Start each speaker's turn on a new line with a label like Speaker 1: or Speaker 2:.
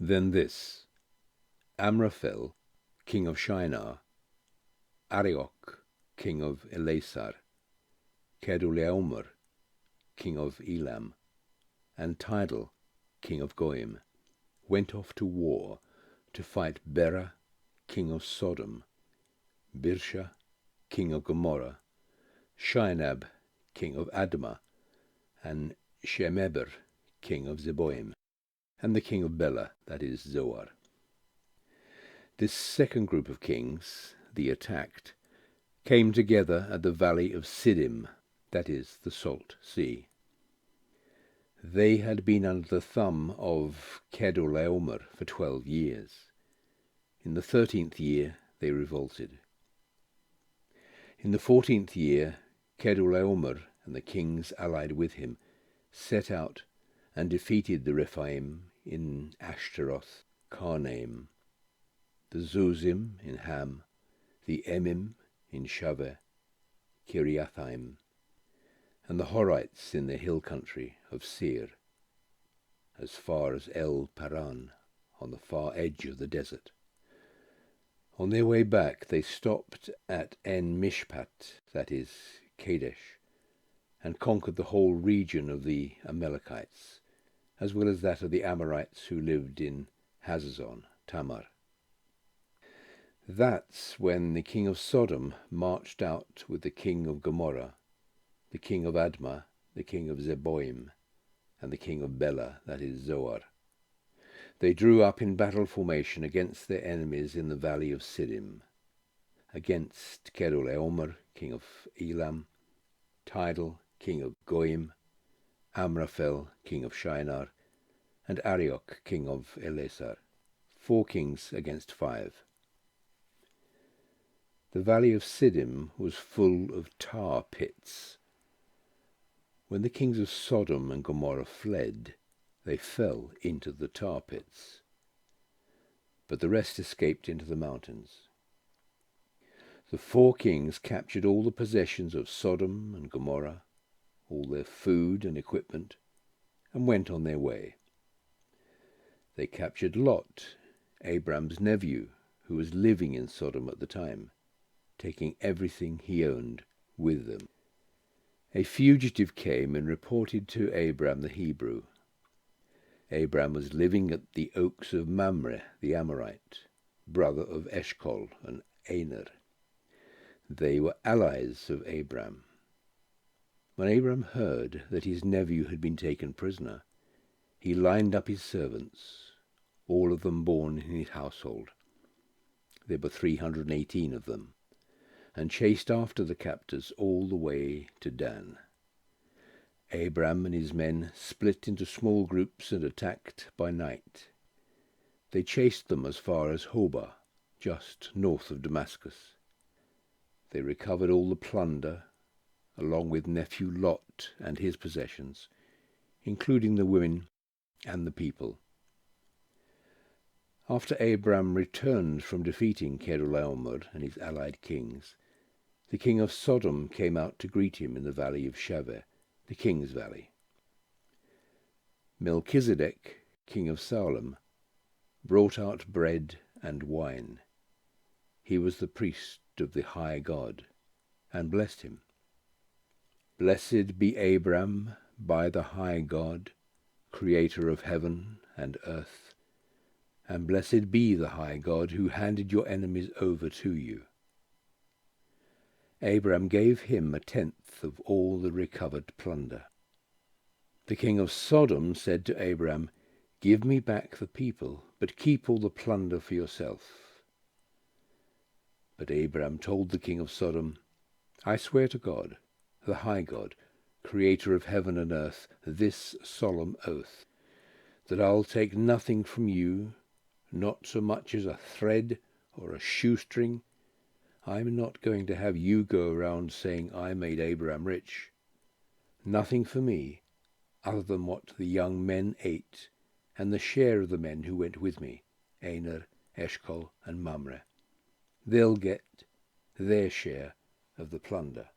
Speaker 1: Then this: Amraphel, king of Shinar, Arioch, king of Ellasar, Kedorlaomer, king of Elam, and Tidal, king of Goiim, went off to war to fight Bera, king of Sodom, Birsha, king of Gomorrah, Shinab, king of Admah, and Shemeber, king of Zeboiim, and the king of Bela, that is Zoar. This second group of kings, the attacked, came together at the Valley of Siddim, that is the Salt Sea. They had been under the thumb of Kedorlaomer for 12 years. In the 13th year they revolted. In the 14th year Kedorlaomer and the kings allied with him set out and defeated the Rephaim in Ashteroth Karnaim, the Zuzim in Ham, the Emim in Shaveh Kiriathaim, and the Horites in the hill country of Seir, as far as El Paran, on the far edge of the desert. On their way back they stopped at En Mishpat, that is, Kadesh, and conquered the whole region of the Amalekites, as well as that of the Amorites who lived in Hazazon Tamar. That's when the king of Sodom marched out with the king of Gomorrah, the king of Admah, the king of Zeboiim, and the king of Bela, that is Zoar. They drew up in battle formation against their enemies in the Valley of Siddim, against Kedorlaomer, king of Elam, Tidal, king of Goiim, Amraphel, king of Shinar, and Arioch, king of Ellasar, 4 kings against 5. The Valley of Siddim was full of tar pits. When the kings of Sodom and Gomorrah fled, they fell into the tar pits, but the rest escaped into the mountains. The 4 kings captured all the possessions of Sodom and Gomorrah, all their food and equipment, and went on their way. They captured Lot, Abram's nephew, who was living in Sodom at the time, taking everything he owned with them. A fugitive came and reported to Abram the Hebrew. Abram was living at the oaks of Mamre the Amorite, brother of Eshcol and Aner. They were allies of Abram. When Abram heard that his nephew had been taken prisoner, he lined up his servants, all of them born in his household. There were 318 of them, and chased after the captors all the way to Dan. Abram and his men split into small groups and attacked by night. They chased them as far as Hobah, just north of Damascus. They recovered all the plunder, along with nephew Lot and his possessions, including the women and the people. After Abram returned from defeating Kedorlaomer and his allied kings, the king of Sodom came out to greet him in the valley of Shaveh, the king's valley. Melchizedek, king of Salem, brought out bread and wine. He was the priest of the high God, and blessed him. Blessed be Abram by the high God, creator of heaven and earth, and blessed be the high God who handed your enemies over to you. Abram gave him 1/10 of all the recovered plunder. The king of Sodom said to Abram, "Give me back the people, but keep all the plunder for yourself." But Abram told the king of Sodom, "I swear to God, the high God, creator of heaven and earth, this solemn oath, that I'll take nothing from you, not so much as a thread or a shoestring. I'm not going to have you go around saying I made Abram rich. Nothing for me, other than what the young men ate, and the share of the men who went with me, Aner, Eshcol, and Mamre. They'll get their share of the plunder."